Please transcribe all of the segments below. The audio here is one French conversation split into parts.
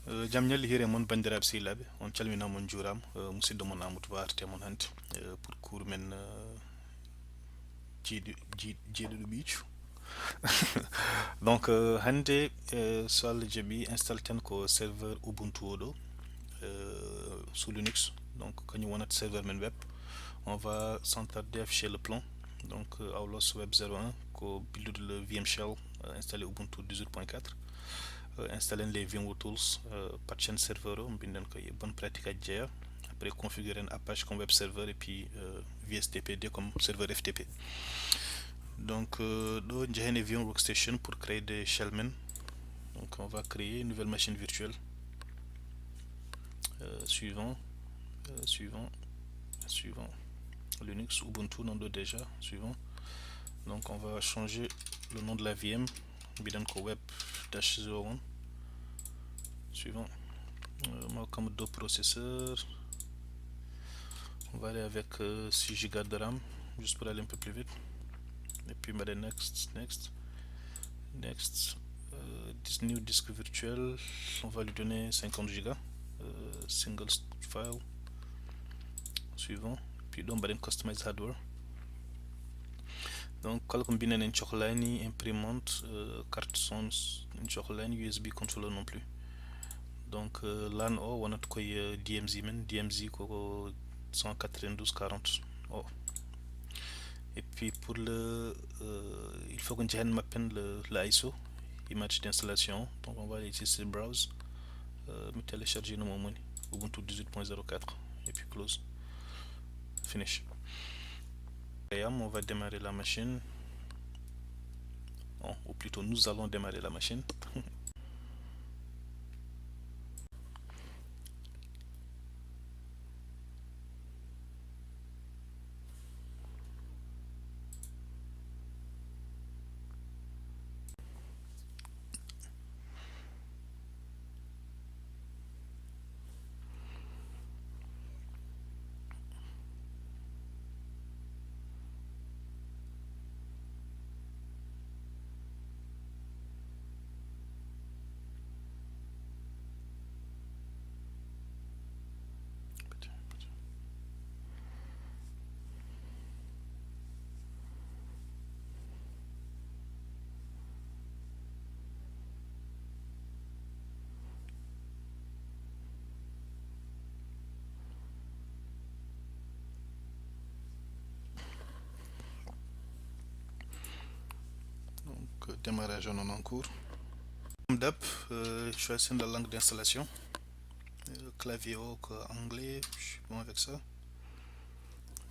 Jamñal hire mon bandiraɓe sehilaɓe on calminama on juurama musidɗo mon Amadou Ba arte mon hannde pour cours men jeeɗiɗo ɓiicu. Donc hannde so Allah jaaɓi installe ten ko serveur Ubuntu oɗo sous Linux, donc kañum wonata serveur men web. On va s'attarder afficher le plan. Donc Aulos Web 01 ko billude le VM Shell, installer Ubuntu 18.4, installer les VMware Tools, patchen serveur o binden ko bonne pratique à jeeya. Après configurer un Apache comme web serveur et puis VSTPD comme serveur FTP. Donc do jehen VM Workstation pour créer des shellmen. Donc on va créer une nouvelle machine virtuelle. Suivant, suivant. Linux, Ubuntu, non de déjà, suivant. Donc on va changer le nom de la VM, Bidanko Web-01. Suivant. Moi comme deux processeurs, on va aller avec 6 Go de RAM, juste pour aller un peu plus vite. Et puis next. This new disque virtuel, on va lui donner 50 Go, single file. Suivant. Puis on va customize hardware. Donc kala ko mbinen en cohlani imprimante carte son en cohlani USB controller non plus. Donc LAN o wonat koy DMZ men, DMZ ko 192.40 oh. Et puis pour le il faut qu'on tienne mappen le ISO image d'installation. Donc on va aller ici sur browse, me télécharger nos moments Ubuntu 18.04 et puis close, finish. Et on va démarrer la machine. Oh, ou plutôt nous allons démarrer la machine. Donc démarrage en cours. Comme d'hab, choisissez la langue d'installation. Clavier au anglais, je suis bon avec ça.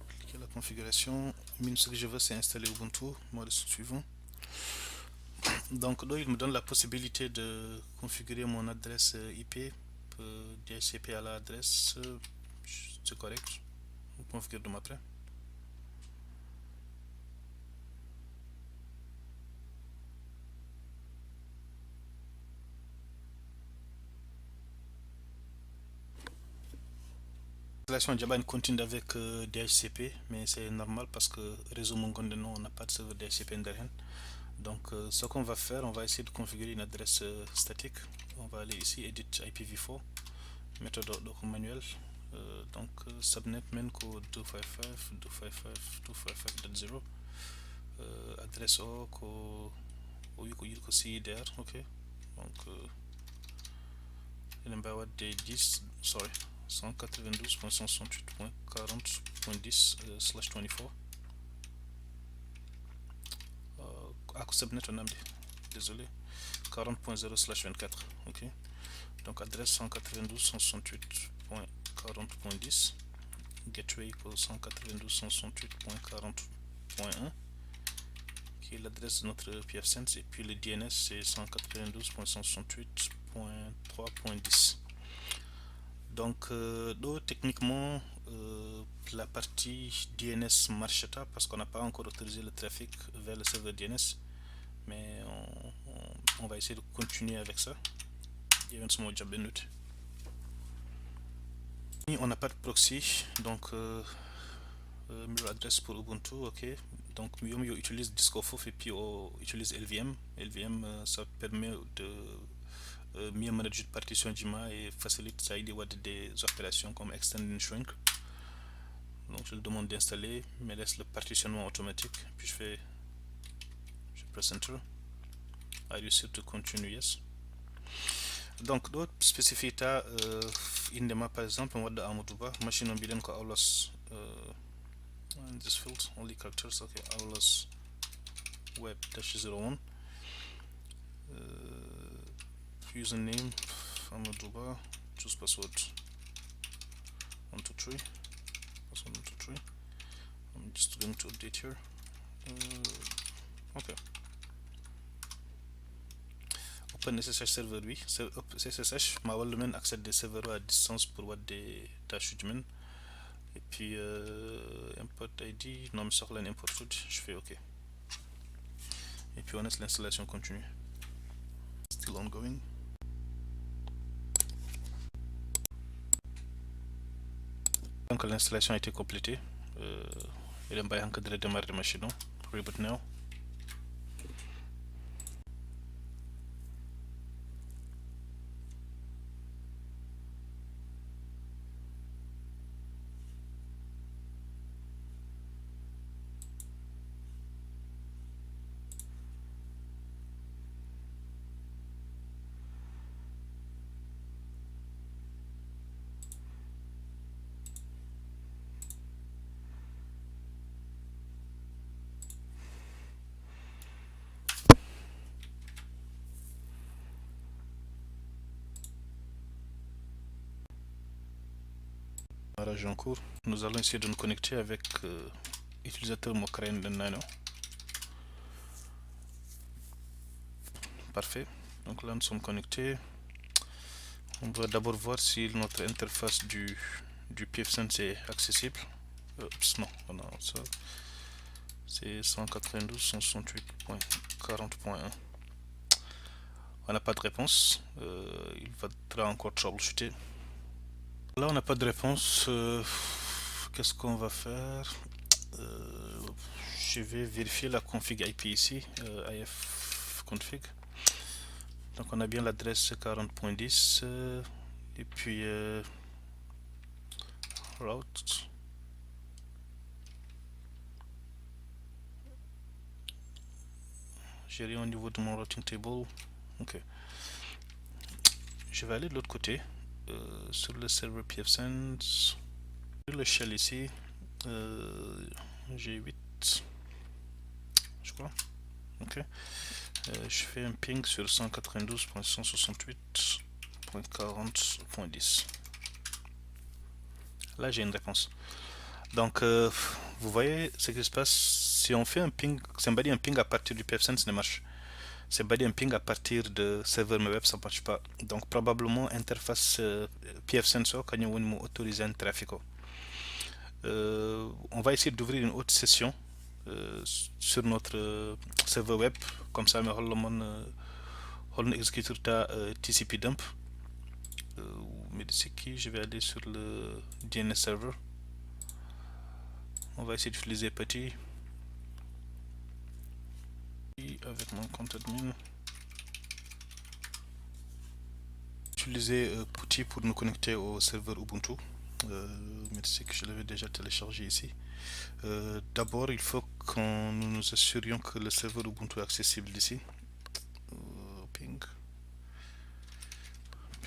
Cliquez la configuration. Ce que je veux, c'est installer Ubuntu, mode suivant. Donc là, il me donne la possibilité de configurer mon adresse IP, DHCP à l'adresse, c'est correct. On configure de après. L'installation Java continue avec DHCP, mais c'est normal parce que réseau Mongodeno, on n'a pas de serveur DHCP derrière. Donc ce qu'on va faire, on va essayer de configurer une adresse statique. On va aller ici, edit IPv4, méthode manuel. Donc subnet main code 255.255.255.0, adresse O ko CIDR, ok. Donc il va avoir des 10, sorry, 192.168.40.10/24. Subnet on a dit, désolé, 40.0/24, ok. Donc adresse 192.168.40.10, gateway pour 192.168.40.1 qui est l'adresse de notre pfSense, et puis le DNS c'est 192.168.3.10. Donc techniquement la partie DNS marche pas parce qu'on n'a pas encore autorisé le trafic vers le serveur DNS, mais on va essayer de continuer avec ça. Il y a un small job minute. On n'a pas de proxy, donc mirror address pour Ubuntu, ok. Donc mieux utilise Discofof et puis on utilise LVM. LVM ça permet de mieux manager de partition d'IMA et facilite ça des opérations comme extend and shrink. Donc je le demande d'installer, mais laisse le partitionnement automatique, puis je press enter. Are you set to continue? Yes. Donc d'autres spécificités indema par exemple on va amadouba machine on bilen ko aulos in this field only characters. Okay, aulos web -01 username amadouba, choose password 123 password 123. I'm just going to update here. Okay, open SSH serveur oui SSH ma wala men accès des serveurs à distance pour voir des tâches humaines. Et puis import ID non me sort l'import food, je fais ok et puis on laisse l'installation continue. Still ongoing. Donc l'installation a été complétée. Il va encadrer démarrer la machine. Reboot now. En cours, nous allons essayer de nous connecter avec utilisateur Mokraine de Nano. Parfait, donc là nous sommes connectés. On va d'abord voir si notre interface du pfSense est accessible. Non, ça c'est 192.168.40.1. On n'a pas de réponse, il faudra encore troubleshooter. Là on n'a pas de réponse, qu'est-ce qu'on va faire? Je vais vérifier la config IP ici, ifconfig. Donc on a bien l'adresse 40.10 et puis route. J'ai rien au niveau de mon routing table. Ok. Je vais aller de l'autre côté sur le serveur pfSense. Sur le shell ici, j'ai 8, je crois. Ok. Je fais un ping sur 192.168.40.10. Là j'ai une réponse. Donc vous voyez ce qui se passe si on fait un ping, c'est un ping à partir du pfSense, ça ne marche. C'est un ping à partir de serveur web, ça ne marche pas. Donc probablement interface pfSense quand on autorise un trafic. On va essayer d'ouvrir une autre session sur notre serveur web, comme ça on exécute TCP dump. Mais c'est qui je vais aller sur le DNS server. On va essayer d'utiliser Putty avec mon compte admin. Utiliser Putty pour nous connecter au serveur Ubuntu. Mais c'est que je l'avais déjà téléchargé ici. D'abord, il faut que nous nous assurions que le serveur Ubuntu est accessible d'ici. Ping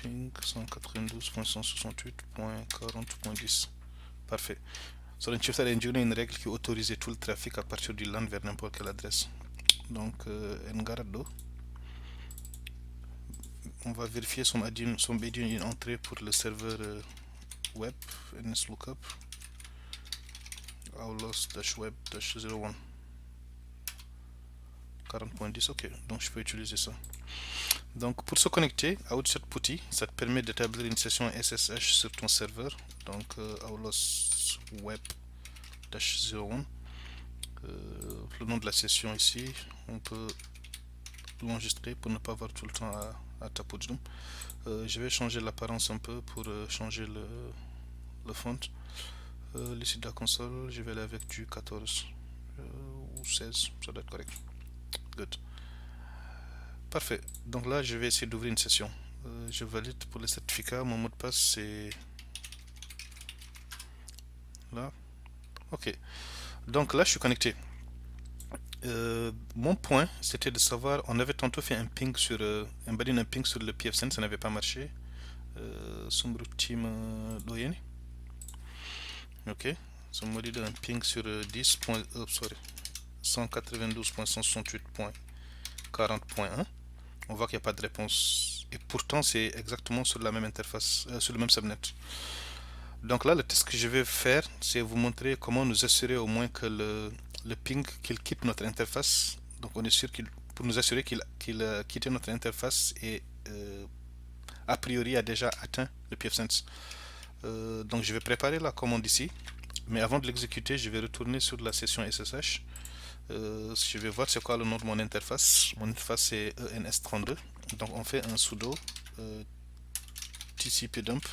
192.168.40.10. Parfait. Sur le chef une règle qui autorise tout le trafic à partir du LAN vers n'importe quelle adresse. Donc, on va vérifier son BD une entrée pour le serveur web, nslookup, aulos-web-01 40.10. ok, donc je peux utiliser ça. Donc pour se connecter à Outset Putty, ça te permet d'établir une session SSH sur ton serveur, donc aulos web-01. Le nom de la session ici, on peut l'enregistrer pour ne pas avoir tout le temps à taper. Je vais changer l'apparence un peu pour changer le font. L'ici de la console, je vais aller avec du 14 ou 16, ça doit être correct. Good. Parfait. Donc là, je vais essayer d'ouvrir une session. Je valide pour le certificat. Mon mot de passe c'est là. Ok. Donc là, je suis connecté. Mon point, c'était de savoir, on avait tantôt fait un ping sur, embedder un ping sur le PFSense, ça n'avait pas marché. Sumru team doyeni. Ok. So, on m'a dit un ping sur 192.168.40.1. On voit qu'il n'y a pas de réponse. Et pourtant, c'est exactement sur la même interface, sur le même subnet. Donc là, le test que je vais faire, c'est vous montrer comment nous assurer au moins que le ping, qu'il quitte notre interface. Donc on est sûr qu'il, pour nous assurer qu'il a quitté notre interface et a priori a déjà atteint le pfSense. Donc je vais préparer la commande ici. Mais avant de l'exécuter, je vais retourner sur la session SSH. Je vais voir c'est quoi le nom de mon interface. Mon interface c'est ENS32. Donc on fait un sudo TCP dump.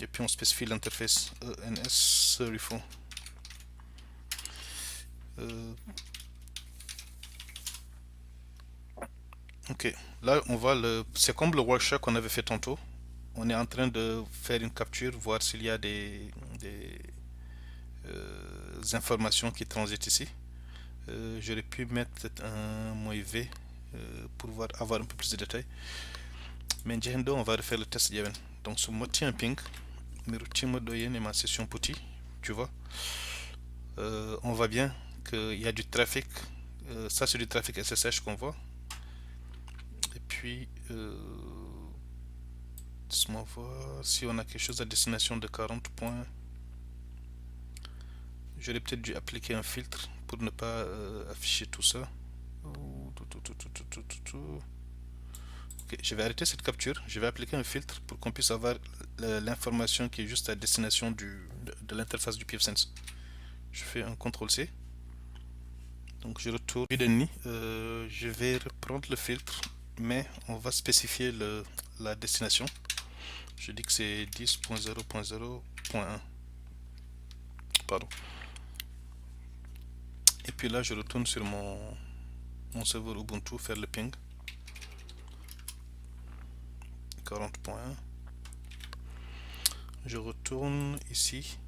Et puis on spécifie l'interface ENS refill. Ok, là on voit c'est comme le workshop qu'on avait fait tantôt. On est en train de faire une capture, voir s'il y a des informations qui transitent ici. J'aurais pu mettre un -v pour avoir un peu plus de détails. Mais on va refaire le test. Donc sur moti un ping, et ma session petit, tu vois. On voit bien qu'il y a du trafic. Ça c'est du trafic SSH qu'on voit. Et puis laisse-moi voir si on a quelque chose à destination de 40 points. J'aurais peut-être dû appliquer un filtre pour ne pas afficher tout ça. Ok, je vais arrêter cette capture. Je vais appliquer un filtre pour qu'on puisse avoir l'information qui est juste à destination de l'interface du pfSense. Je fais un CTRL-C. Donc je retourne. Je vais reprendre le filtre, mais on va spécifier la destination. Je dis que c'est 10.0.0.1. Pardon. Et puis là, je retourne sur mon serveur Ubuntu, faire le ping. 40.1. Je retourne ici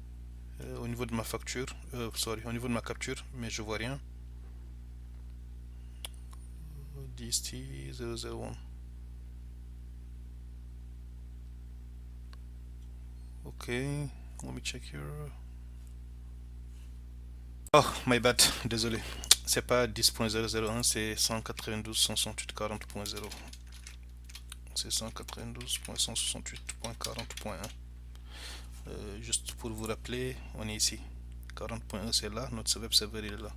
au niveau de ma facture, au niveau de ma capture, mais je vois rien. DST001. Ok, let me check here. Oh, my bad, désolé. C'est pas 10.001, c'est 192.168.40.0. C'est 192.168.40.1. Juste pour vous rappeler, on est ici. 40.1 c'est là, notre web server il est là.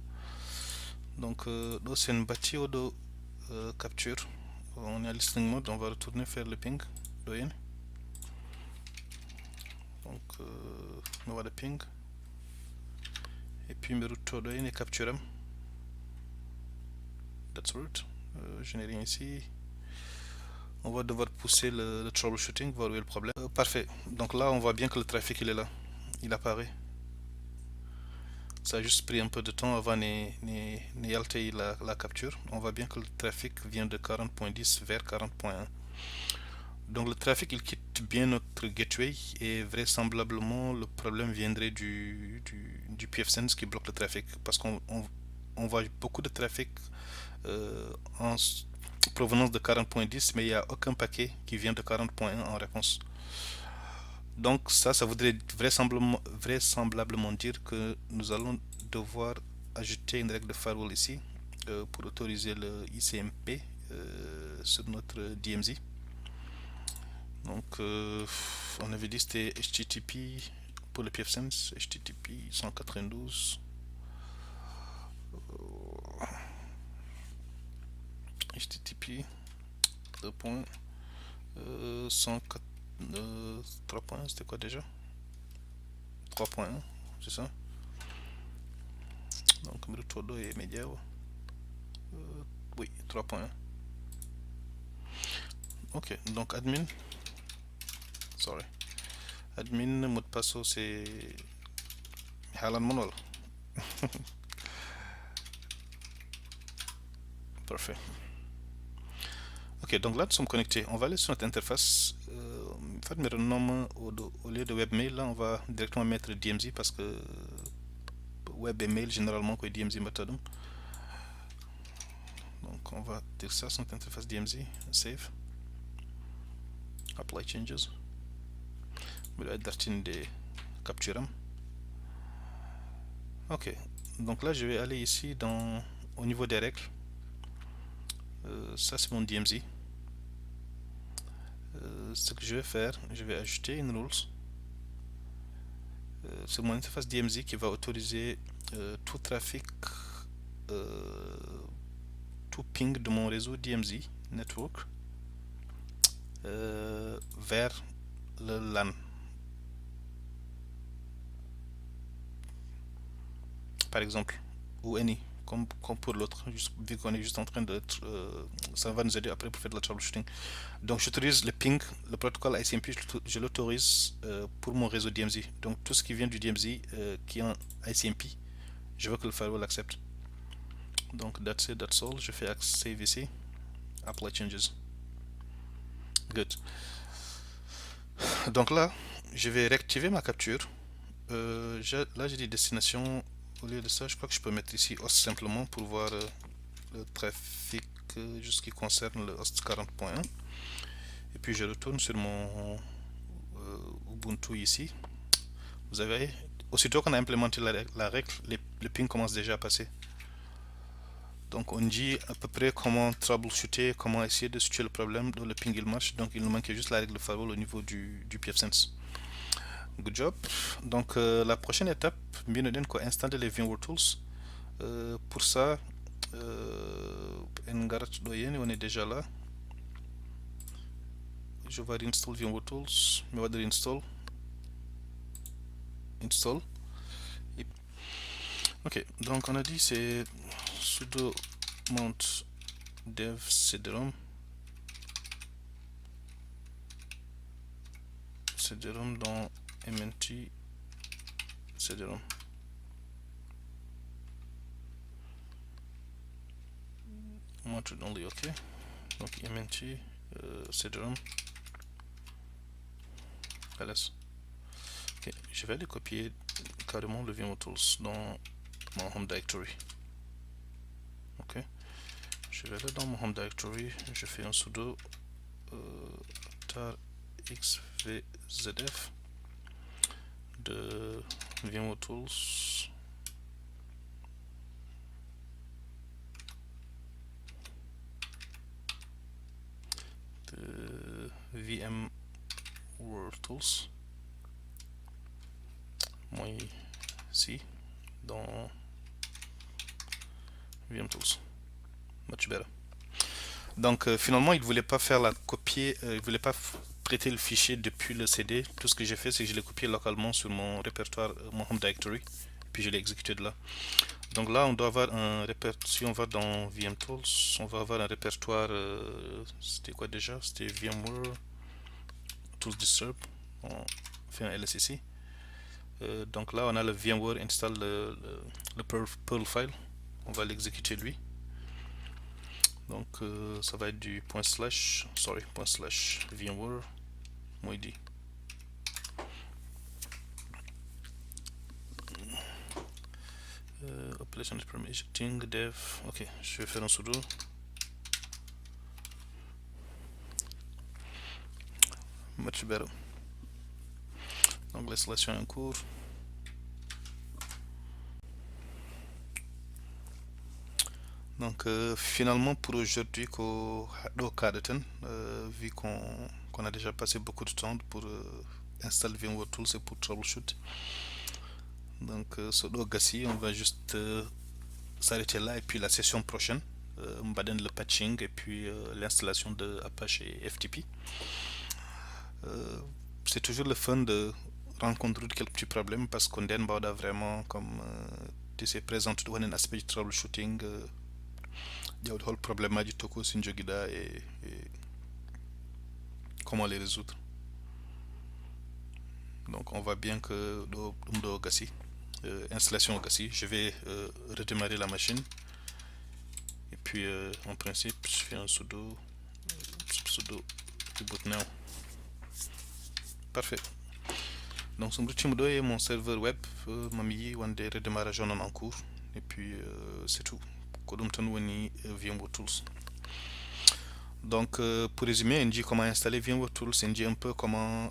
Donc, c'est une bâtie de capture. On est à listening mode, on va retourner faire le ping. Donc, on va le ping. Et puis, me retourne et capture. That's root. Je n'ai rien ici. On va devoir pousser le troubleshooting, voir où est le problème. Parfait. Donc là, on voit bien que le trafic il est là. Il apparaît. Ça a juste pris un peu de temps avant d'altérer la capture. On voit bien que le trafic vient de 40.10 vers 40.1. Donc le trafic il quitte bien notre gateway et vraisemblablement le problème viendrait du pfSense qui bloque le trafic parce qu'on voit beaucoup de trafic en provenance de 40.10 mais il n'y a aucun paquet qui vient de 40.1 en réponse. Donc ça voudrait vraisemblablement dire que nous allons devoir ajouter une règle de firewall ici pour autoriser le ICMP sur notre DMZ. Donc on avait dit c'était HTTP pour le pfSense, HTTP 192 HTTP 2.104 3.1 c'était quoi déjà 3.1 c'est ça. Donc le todo est média oui 3.1. Ok, donc admin mot de passe c'est Halan Manuel. Parfait. Ok, donc là nous sommes connectés. On va aller sur notre interface. En fait, mais nom au lieu de webmail, là on va directement mettre DMZ parce que web et mail généralement quoi DMZ méthode. Donc on va dire ça sur notre interface DMZ, save, apply changes. Je vais dartin de capture. Ok, donc là je vais aller ici au niveau des règles. Ça c'est mon DMZ. Ce que je vais faire, je vais ajouter une rules. C'est mon interface DMZ qui va autoriser tout trafic, tout ping de mon réseau DMZ network vers le LAN. Par exemple, ou any, comme pour l'autre, vu qu'on est juste en train de ça va nous aider après pour faire de la troubleshooting. Donc j'autorise le ping, le protocole ICMP, je l'autorise pour mon réseau DMZ. Donc tout ce qui vient du DMZ qui est en ICMP, je veux que le firewall accepte. Donc that's it, that's all. Je fais save ici, apply changes. Good. Donc là, je vais réactiver ma capture. Là j'ai des destinations. Au lieu de ça, je crois que je peux mettre ici host simplement pour voir le trafic juste qui concerne le host 40.1. Et puis je retourne sur mon Ubuntu ici. Vous avez, aussitôt qu'on a implémenté la règle, le ping commence déjà à passer. Donc on dit à peu près comment troubleshooter, comment essayer de situer le problème dont le ping il marche. Donc il nous manque juste la règle de firewall au niveau du pfSense. Good job. Donc la prochaine étape, bien qu'on installe les VMware Tools. Pour ça, on est déjà là. Je vais réinstaller VMware Tools, je vais dire install. Ok, donc on a dit c'est sudo mount dev cdrom dans mnt cdrom. Mounted only, ok. Donc mnt cdrom ls. Ok, je vais aller copier carrément le VMware Tools dans mon home directory. Ok, je vais aller dans mon home directory, je fais un sudo tar xvzf de VMware Tools de VMware Tools, moi ici dans VM Tools, much better. Donc finalement il voulait pas faire la copier, il voulait pas prêter le fichier depuis le CD. Tout ce que j'ai fait c'est que je l'ai copié localement sur mon répertoire, mon home directory, puis je l'ai exécuté de là. Donc là on doit avoir un répertoire, si on va dans VM Tools, on va avoir un répertoire, c'était quoi déjà, c'était VMware Tools Disturb, on fait un ls ici. Donc là on a le VMware install le Perl file, on va l'exécuter lui. Donc ça va être du ./, VMware moid. Operation permission dev. Ok, je vais faire un sudo. Much better. Donc l'installation est en cours. Donc finalement pour aujourd'hui vu qu'on a déjà passé beaucoup de temps pour installer VMware Tools et pour troubleshoot. Donc sur Gassi on va juste s'arrêter là et puis la session prochaine on va donner le patching et puis l'installation de Apache et FTP. C'est toujours le fun de rencontrer quelques petits problèmes parce qu'on a vraiment comme tu sais présente un aspect de troubleshooting il y a le problème du Toko Sinjogida et comment les résoudre. Donc on voit bien que dans Gassi, installation au Gassi, je vais redémarrer la machine et puis en principe je fais un sudo sudo reboot now. Parfait. Donc ce que est mon serveur web mami wande redémarrage en cours et puis c'est tout. Kodum tan woni VMware Tools. Donc pour résumer, on dit comment installer VMware Tools, on dit un peu comment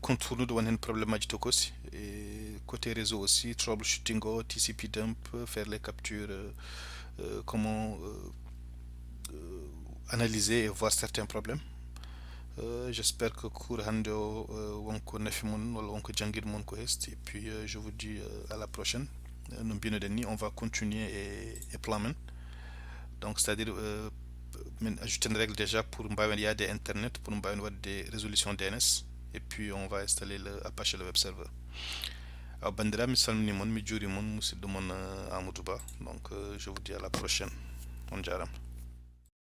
contourner de une problématique aussi. Et côté réseau aussi, troubleshooting, TCP dump, faire les captures, comment analyser et voir certains problèmes. J'espère que cours hando wonko nafi mon wala wonko jangir mon ko est et puis je vous dis à la prochaine. Nous bien on va continuer et plamen. Donc c'est-à-dire ajouter une règle déjà pour il y a des internet pour avoir des résolutions DNS et puis on va installer le Apache le web server. Alors bandira mi salmini mon mi juri mon musiddo mon Amadou Ba. Donc je vous dis à la prochaine. On jaram.